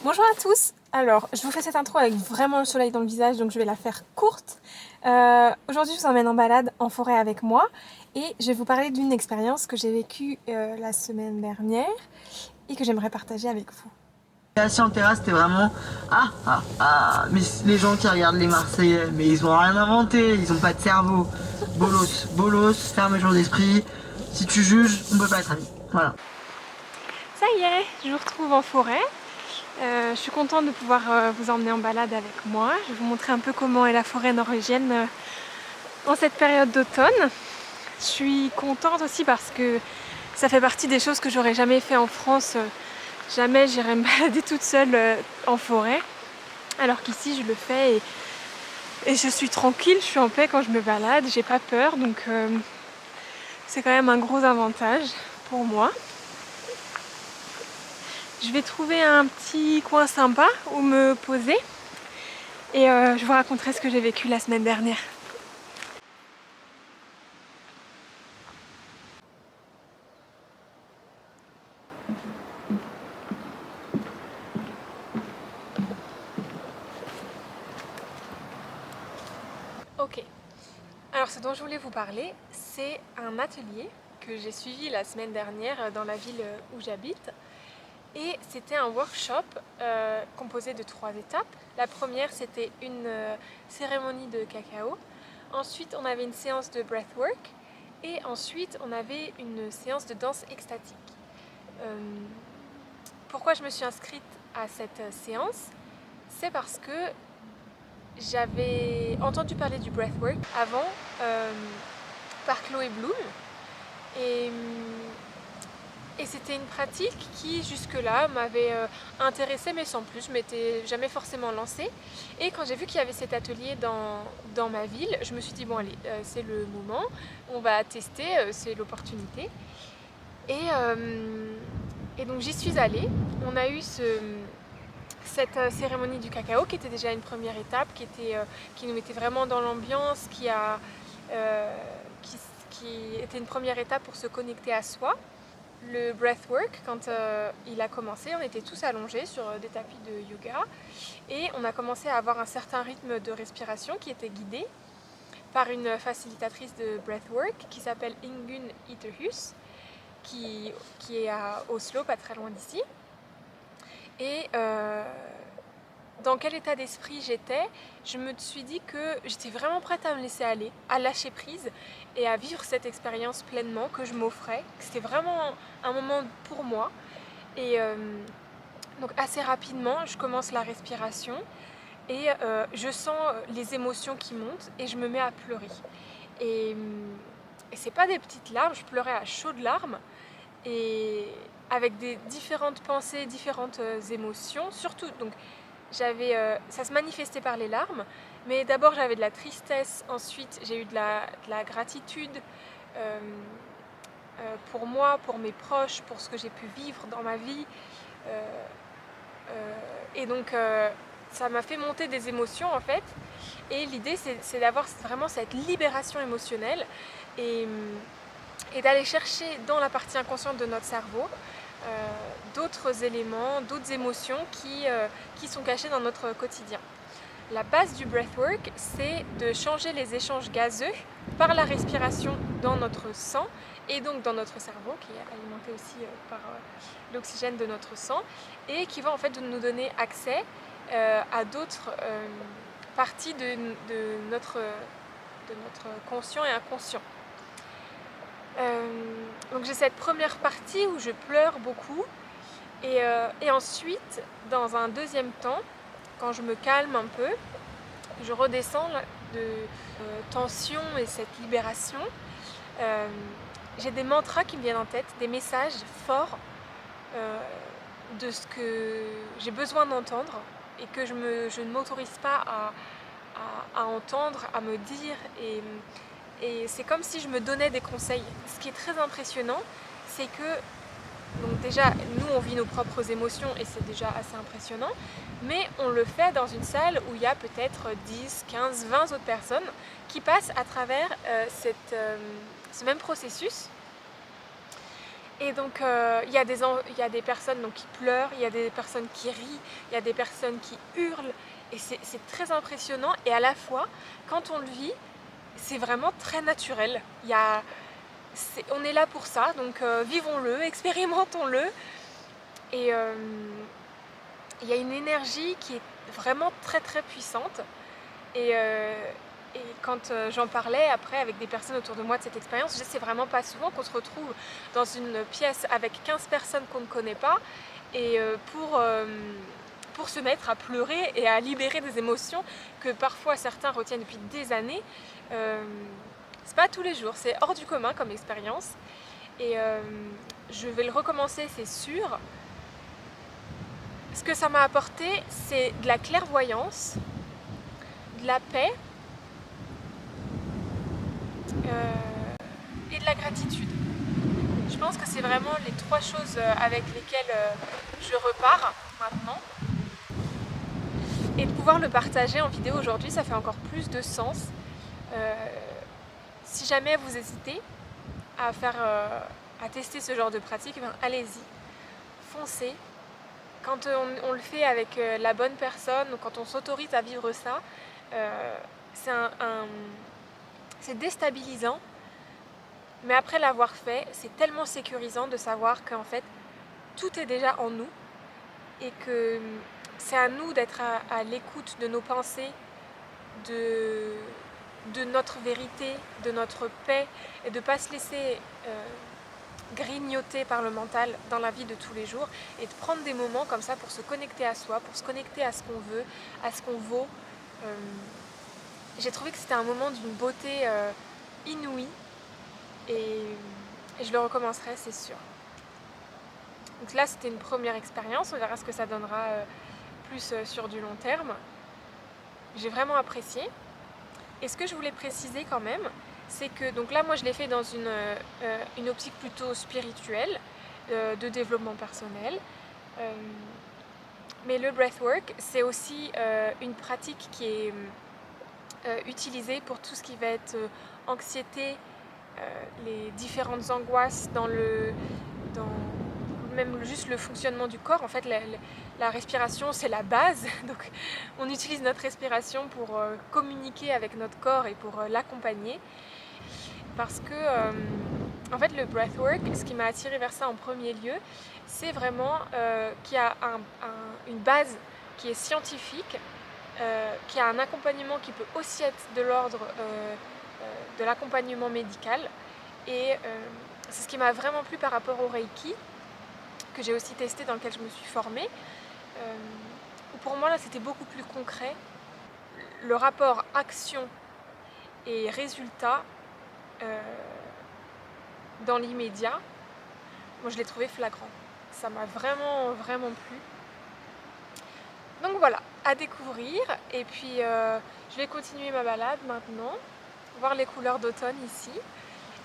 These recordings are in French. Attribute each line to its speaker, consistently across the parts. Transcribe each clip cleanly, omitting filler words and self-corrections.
Speaker 1: Bonjour à tous. Alors, je vous fais cette intro avec vraiment le soleil dans le visage, donc je vais la faire courte. Aujourd'hui, je vous emmène en balade en forêt avec moi et je vais vous parler d'une expérience que j'ai vécue la semaine dernière et que j'aimerais partager avec vous.
Speaker 2: Assis en terrasse, c'était vraiment mais les gens qui regardent les Marseillais, mais ils ont rien inventé, ils ont pas de cerveau. Bolos, bolos, fermeture d'esprit. Si tu juges, on peut pas être amis. Voilà.
Speaker 1: Ça y est, je vous retrouve en forêt. Je suis contente de pouvoir vous emmener en balade avec moi. Je vais vous montrer un peu comment est la forêt norvégienne en cette période d'automne. Je suis contente aussi parce que ça fait partie des choses que j'aurais jamais fait en France. Jamais j'irai me balader toute seule en forêt. Alors qu'ici je le fais et je suis tranquille, je suis en paix quand je me balade, j'ai pas peur, donc c'est quand même un gros avantage pour moi. Je vais trouver un petit coin sympa où me poser et je vous raconterai ce que j'ai vécu la semaine dernière. Ok, alors ce dont je voulais vous parler, c'est un atelier que j'ai suivi la semaine dernière dans la ville où j'habite. Et c'était un workshop composé de 3 étapes. La première, c'était une cérémonie de cacao. Ensuite, on avait une séance de breathwork. Et ensuite, on avait une séance de danse extatique. Euh, Pourquoi je me suis inscrite à cette séance? C'est parce que j'avais entendu parler du breathwork avant par Chloé Bloom. Et c'était une pratique qui jusque-là m'avait intéressée mais sans plus, je m'étais jamais forcément lancée. Et quand j'ai vu qu'il y avait cet atelier dans ma ville, je me suis dit bon allez, c'est le moment, on va tester, c'est l'opportunité. Et donc j'y suis allée, on a eu cette cérémonie du cacao qui était déjà une première étape, qui nous mettait vraiment dans l'ambiance, euh, qui, qui était une première étape pour se connecter à soi. Le breathwork, quand il a commencé, on était tous allongés sur des tapis de yoga et on a commencé à avoir un certain rythme de respiration qui était guidé par une facilitatrice de breathwork qui s'appelle Ingunn Iterhus, qui est à Oslo, pas très loin d'ici. Et dans quel état d'esprit j'étais, je me suis dit que j'étais vraiment prête à me laisser aller, à lâcher prise et à vivre cette expérience pleinement que je m'offrais. C'était vraiment un moment pour moi. Et donc assez rapidement, je commence la respiration et je sens les émotions qui montent et je me mets à pleurer. Et, et c'est pas des petites larmes, je pleurais à chaudes larmes et avec des différentes pensées, différentes émotions, surtout. Donc ça se manifestait par les larmes, mais d'abord j'avais de la tristesse, ensuite j'ai eu de la gratitude pour moi, pour mes proches, pour ce que j'ai pu vivre dans ma vie. Euh, et donc ça m'a fait monter des émotions en fait. Et l'idée c'est d'avoir vraiment cette libération émotionnelle et, et d'aller chercher dans la partie inconsciente de notre cerveau d'autres éléments, d'autres émotions qui sont cachées dans notre quotidien. La base du breathwork, c'est de changer les échanges gazeux par la respiration dans notre sang et donc dans notre cerveau, qui est alimenté aussi par l'oxygène de notre sang, et qui va en fait nous donner accès à d'autres parties de notre conscient et inconscient. Donc j'ai cette première partie où je pleure beaucoup et ensuite, dans un deuxième temps, quand je me calme un peu, je redescends de tension et cette libération. J'ai des mantras qui me viennent en tête, des messages forts euh, de ce que j'ai besoin d'entendre et que je ne m'autorise pas à entendre, à me dire. Et c'est comme si je me donnais des conseils. Ce qui est très impressionnant, c'est que donc déjà, nous, on vit nos propres émotions et c'est déjà assez impressionnant, mais on le fait dans une salle où il y a peut-être 10, 15, 20 autres personnes qui passent à travers ce même processus. Et donc il y a des personnes donc, qui pleurent, il y a des personnes qui rient, il y a des personnes qui hurlent. Et c'est très impressionnant. Et à la fois, quand on le vit, c'est vraiment très naturel. On est là pour ça, donc vivons-le, expérimentons-le. Et il y a une énergie qui est vraiment très très puissante. Et quand j'en parlais après avec des personnes autour de moi de cette expérience, je disais c'est vraiment pas souvent qu'on se retrouve dans une pièce avec 15 personnes qu'on ne connaît pas et pour se mettre à pleurer et à libérer des émotions que parfois certains retiennent depuis des années. C'est pas tous les jours, c'est hors du commun comme expérience. Et je vais le recommencer, c'est sûr. Ce que ça m'a apporté, c'est de la clairvoyance, de la paix et de la gratitude. Je pense que c'est vraiment les 3 choses avec lesquelles je repars maintenant. Et de pouvoir le partager en vidéo aujourd'hui, ça fait encore plus de sens. Si jamais vous hésitez à tester ce genre de pratique, ben allez-y, foncez. Quand on le fait avec la bonne personne, ou quand on s'autorise à vivre ça, c'est déstabilisant. Mais après l'avoir fait, c'est tellement sécurisant de savoir qu'en fait, tout est déjà en nous et que c'est à nous d'être à l'écoute de nos pensées, de notre vérité, de notre paix et de ne pas se laisser grignoter par le mental dans la vie de tous les jours et de prendre des moments comme ça pour se connecter à soi, pour se connecter à ce qu'on veut, à ce qu'on vaut. J'ai trouvé que c'était un moment d'une beauté inouïe et je le recommencerai, c'est sûr. Donc là, c'était une première expérience, on verra ce que ça donnera plus sur du long terme. J'ai vraiment apprécié. Et ce que je voulais préciser quand même, c'est que donc là, moi, je l'ai fait dans une optique plutôt spirituelle, de développement personnel. Mais le breathwork, c'est aussi une pratique qui est utilisée pour tout ce qui va être anxiété, les différentes angoisses dans même juste le fonctionnement du corps. En fait, la respiration, c'est la base. Donc, on utilise notre respiration pour communiquer avec notre corps et pour l'accompagner. Parce que, en fait, le breathwork, ce qui m'a attirée vers ça en premier lieu, c'est vraiment qu'il y a une base qui est scientifique, qu'il y a un accompagnement qui peut aussi être de l'ordre de l'accompagnement médical. Et c'est ce qui m'a vraiment plu par rapport au Reiki, que j'ai aussi testé, dans lequel je me suis formée. Pour moi, là, c'était beaucoup plus concret. Le rapport action et résultat dans l'immédiat, moi, je l'ai trouvé flagrant. Ça m'a vraiment, vraiment plu. Donc voilà, à découvrir. Et puis, je vais continuer ma balade maintenant, voir les couleurs d'automne ici.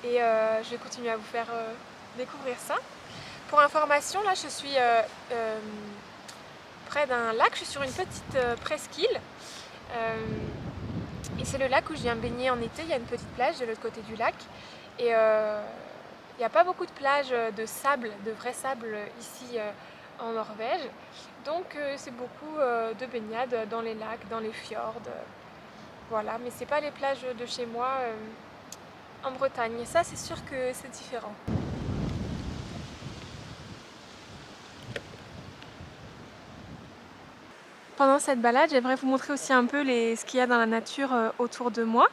Speaker 1: Et je vais continuer à vous faire découvrir ça. Pour information, là je suis près d'un lac, je suis sur une petite presqu'île. Et c'est le lac où je viens me baigner en été, il y a une petite plage de l'autre côté du lac. Et il n'y a pas beaucoup de plages de sable, de vrai sable ici en Norvège. Donc c'est beaucoup de baignade dans les lacs, dans les fjords. Voilà, mais c'est pas les plages de chez moi en Bretagne. Et ça, c'est sûr que c'est différent. Pendant cette balade, j'aimerais vous montrer aussi un peu ce qu'il y a dans la nature autour de moi.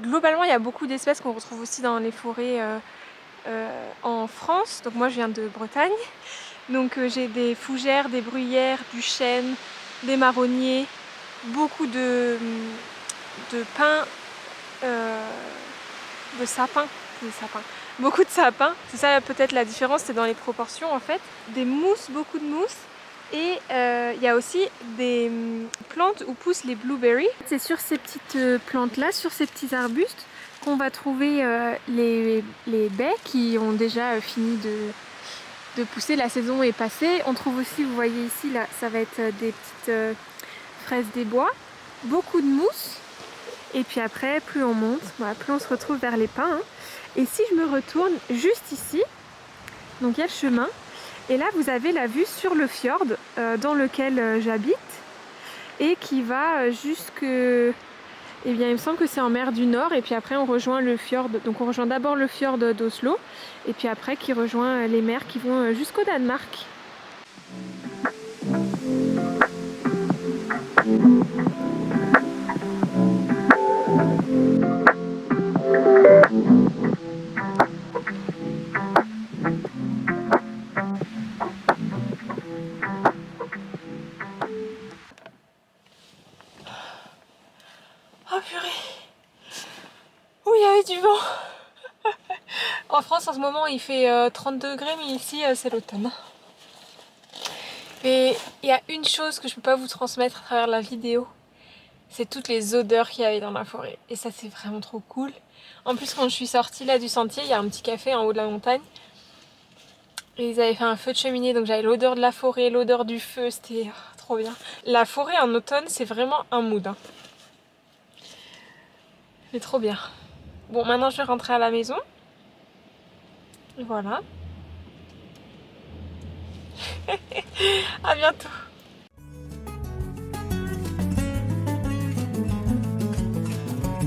Speaker 1: Globalement, il y a beaucoup d'espèces qu'on retrouve aussi dans les forêts en France. Donc moi, je viens de Bretagne. Donc j'ai des fougères, des bruyères, du chêne, des marronniers, beaucoup de pins, de sapins. Beaucoup de sapins. C'est ça peut-être la différence, c'est dans les proportions en fait. Des mousses, beaucoup de mousses. Et il y a aussi des plantes où poussent les blueberries. C'est sur ces petites plantes-là, sur ces petits arbustes, qu'on va trouver les baies qui ont déjà fini de pousser. La saison est passée. On trouve aussi, vous voyez ici, là, ça va être des petites fraises des bois. Beaucoup de mousse. Et puis après, plus on monte, plus on se retrouve vers les pins. Et si je me retourne juste ici, Donc il y a le chemin. Et là vous avez la vue sur le fjord dans lequel j'habite et qui va jusque... Eh bien il me semble que c'est en mer du Nord et puis après on rejoint le fjord. Donc on rejoint d'abord le fjord d'Oslo et puis après qui rejoint les mers qui vont jusqu'au Danemark. Oh purée! Ouh, il y avait du vent! En France en ce moment il fait 30 degrés mais ici c'est l'automne. Et il y a une chose que je peux pas vous transmettre à travers la vidéo, c'est toutes les odeurs qu'il y avait dans la forêt. Et ça c'est vraiment trop cool. En plus quand je suis sortie là du sentier, il y a un petit café en haut de la montagne. Et ils avaient fait un feu de cheminée, donc j'avais l'odeur de la forêt, l'odeur du feu, c'était trop bien. La forêt en automne c'est vraiment un mood. Hein. C'est trop bien. Bon maintenant je vais rentrer à la maison. Et voilà. À bientôt.